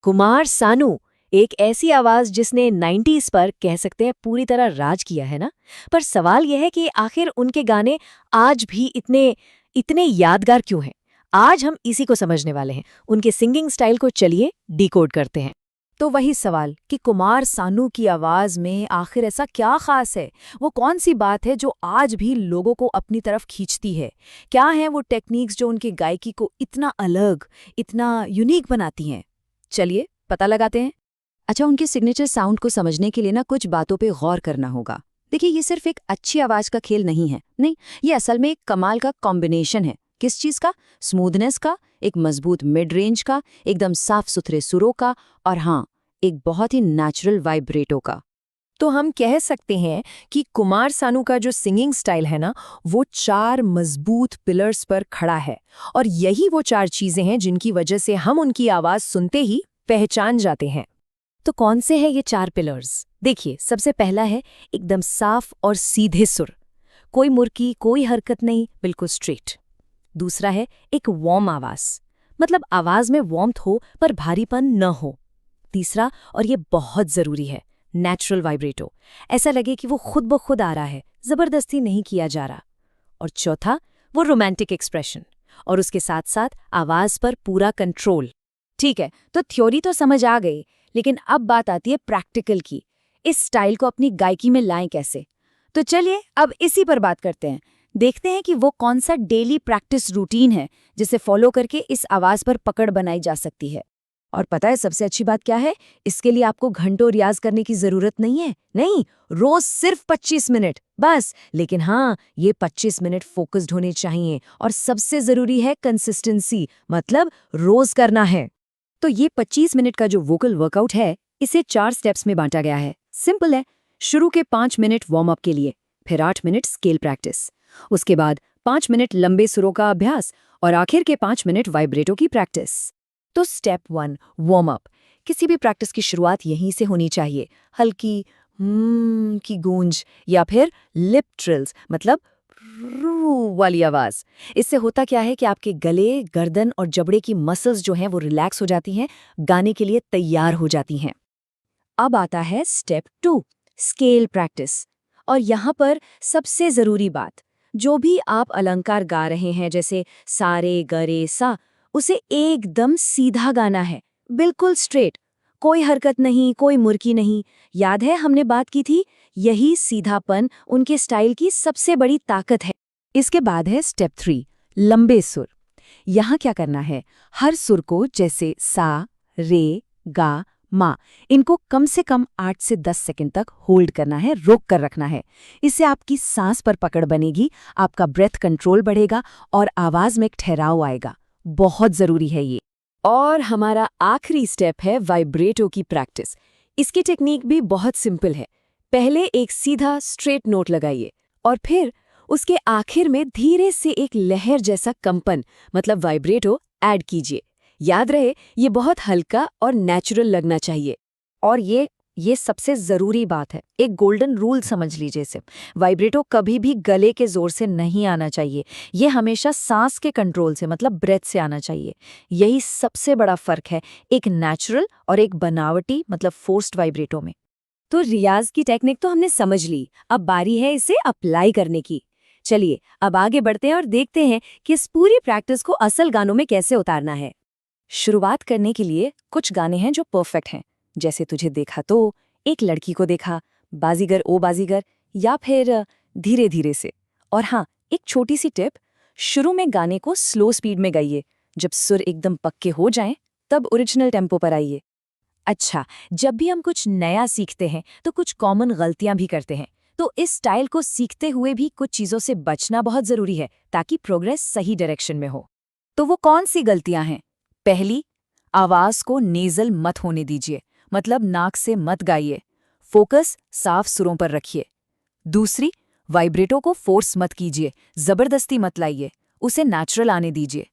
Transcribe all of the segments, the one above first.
कुमार सानू, एक ऐसी आवाज जिसने 90s पर कह सकते हैं पूरी तरह राज किया है ना। पर सवाल यह है कि आखिर उनके गाने आज भी इतने इतने यादगार क्यों हैं। आज हम इसी को समझने वाले हैं। उनके सिंगिंग स्टाइल को चलिए डिकोड करते हैं। तो वही सवाल कि कुमार सानू की आवाज में आखिर ऐसा क्या खास है। वो कौन सी बात है जो आज भी लोगों को अपनी तरफ खींचती है। क्या हैं वो टेक्निक्स जो उनकी गायकी को इतना अलग, इतना यूनिक बनाती हैं। चलिए पता लगाते हैं। अच्छा, उनके सिग्नेचर साउंड को समझने के लिए ना कुछ बातों पे गौर करना होगा। देखिए, ये सिर्फ एक अच्छी आवाज का खेल नहीं है। नहीं, ये असल में एक कमाल का कॉम्बिनेशन है। किस चीज का? स्मूथनेस का, एक मजबूत मिड रेंज का, एकदम साफ सुथरे सुरों का, और हाँ, एक बहुत ही नेचुरल वाइब्रेटो का। तो हम कह सकते हैं कि कुमार सानू का जो सिंगिंग स्टाइल है ना, वो 4 मजबूत पिलर्स पर खड़ा है। और यही वो 4 चीजें हैं जिनकी वजह से हम उनकी आवाज सुनते ही पहचान जाते हैं। तो कौन से हैं ये 4 पिलर्स? देखिए, सबसे पहला है एकदम साफ और सीधे सुर। कोई मुर्की, कोई हरकत नहीं, बिल्कुल स्ट्रेट। दूसरा है एक वार्म आवाज, मतलब आवाज में वार्मथ हो पर भारीपन न हो। तीसरा, और ये बहुत जरूरी है, नेचुरल वाइब्रेटो। ऐसा लगे कि वो खुद ब खुद आ रहा है, जबरदस्ती नहीं किया जा रहा। और चौथा, वो रोमांटिक एक्सप्रेशन, और उसके साथ साथ आवाज पर पूरा कंट्रोल। ठीक है, तो थ्योरी तो समझ आ गई, लेकिन अब बात आती है प्रैक्टिकल की। इस स्टाइल को अपनी गायकी में लाएं कैसे? तो चलिए अब इसी पर बात करते हैं। देखते हैं कि वो कौन सा डेली प्रैक्टिस रूटीन है जिसे फॉलो करके इस आवाज पर पकड़ बनाई जा सकती है। और पता है सबसे अच्छी बात क्या है? इसके लिए आपको घंटों रियाज करने की जरूरत नहीं है। नहीं, रोज सिर्फ 25 मिनट बस। लेकिन हाँ, ये 25 मिनट फोकस्ड होने चाहिए, और सबसे जरूरी है कंसिस्टेंसी, मतलब रोज करना है। तो ये 25 मिनट का जो वोकल वर्कआउट है, इसे 4 स्टेप्स में बांटा गया है। सिंपल है। शुरू के 5 मिनट वार्म अप के लिए, फिर 8 मिनट स्केल प्रैक्टिस, उसके बाद 5 मिनट लंबे सुरों का अभ्यास, और आखिर के 5 मिनट वाइब्रेटो की प्रैक्टिस। तो स्टेप 1, वार्म अप। किसी भी प्रैक्टिस की शुरुआत यहीं से होनी चाहिए। हल्की की गूंज, या फिर लिप ट्रिल्स, मतलब रू वाली आवाज। इससे होता क्या है कि आपके गले, गर्दन और जबड़े की मसल्स जो हैं वो रिलैक्स हो जाती हैं, गाने के लिए तैयार हो जाती हैं। अब आता है स्टेप 2, स्केल प्रैक्टिस। और यहाँ पर सबसे जरूरी बात, जो भी आप अलंकार गा रहे हैं, जैसे सारे गरे सा, उसे एकदम सीधा गाना है, बिल्कुल स्ट्रेट। कोई हरकत नहीं, कोई मुर्की नहीं। याद है हमने बात की थी, यही सीधापन उनके स्टाइल की सबसे बड़ी ताकत है। इसके बाद है स्टेप 3, लंबे सुर। यहाँ क्या करना है? हर सुर को, जैसे सा, रे, गा, मा, इनको कम से कम 8 से 10 सेकंड तक होल्ड करना है, रोक कर रखना है। इससे आपकी सांस पर पकड़ बनेगी, आपका ब्रेथ कंट्रोल बढ़ेगा, और आवाज में एक ठहराव आएगा। बहुत जरूरी है ये। और हमारा आखिरी स्टेप है वाइब्रेटो की प्रैक्टिस। इसकी टेक्निक भी बहुत सिंपल है। पहले एक सीधा स्ट्रेट नोट लगाइए, और फिर उसके आखिर में धीरे से एक लहर जैसा कंपन, मतलब वाइब्रेटो, ऐड कीजिए। याद रहे, ये बहुत हल्का और नेचुरल लगना चाहिए। और ये सबसे जरूरी बात है, एक गोल्डन रूल समझ लीजिए इसे। वाइब्रेटो कभी भी गले के जोर से नहीं आना चाहिए। ये हमेशा सांस के कंट्रोल से, मतलब ब्रेथ से आना चाहिए। यही सबसे बड़ा फर्क है एक नेचुरल और एक बनावटी, मतलब फोर्स्ड वाइब्रेटो में। तो रियाज की टेक्निक तो हमने समझ ली, अब बारी है इसे अप्लाई करने की। चलिए अब आगे बढ़ते हैं और देखते हैं कि इस पूरी प्रैक्टिस को असल गानों में कैसे उतारना है। शुरुआत करने के लिए कुछ गाने हैं जो परफेक्ट हैं, जैसे तुझे देखा तो, एक लड़की को देखा, बाजीगर ओ बाजीगर, या फिर धीरे धीरे से। और हाँ, एक छोटी सी टिप, शुरू में गाने को स्लो स्पीड में गाइए। जब सुर एकदम पक्के हो जाएं, तब ओरिजिनल टेम्पो पर आइए। अच्छा, जब भी हम कुछ नया सीखते हैं तो कुछ कॉमन गलतियां भी करते हैं। तो इस स्टाइल को सीखते हुए भी कुछ चीज़ों से बचना बहुत ज़रूरी है, ताकि प्रोग्रेस सही डायरेक्शन में हो। तो वो कौन सी गलतियां हैं? पहली, आवाज को नेजल मत होने दीजिए, मतलब नाक से मत गाइए। फोकस साफ सुरों पर रखिए। दूसरी, वाइब्रेटो को फोर्स मत कीजिए, जबरदस्ती मत लाइए, उसे नेचुरल आने दीजिए।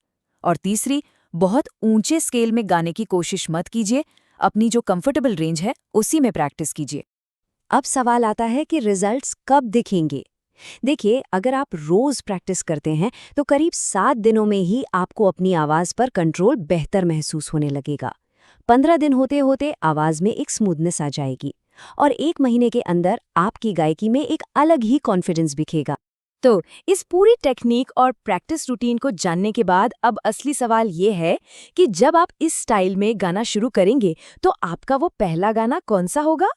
और तीसरी, बहुत ऊंचे स्केल में गाने की कोशिश मत कीजिए, अपनी जो कंफर्टेबल रेंज है उसी में प्रैक्टिस कीजिए। अब सवाल आता है कि रिजल्ट्स कब दिखेंगे? देखिए, अगर आप रोज प्रैक्टिस करते हैं तो करीब 7 दिनों में ही आपको अपनी आवाज पर कंट्रोल बेहतर महसूस होने लगेगा। 15 दिन होते होते आवाज में एक स्मूथनेस आ जाएगी और 1 महीने के अंदर आपकी गायकी में एक अलग ही कॉन्फिडेंस दिखेगा। तो इस पूरी टेक्निक और प्रैक्टिस रूटीन को जानने के बाद अब असली सवाल ये है कि जब आप इस स्टाइल में गाना शुरू करेंगे तो आपका वो पहला गाना कौन सा होगा?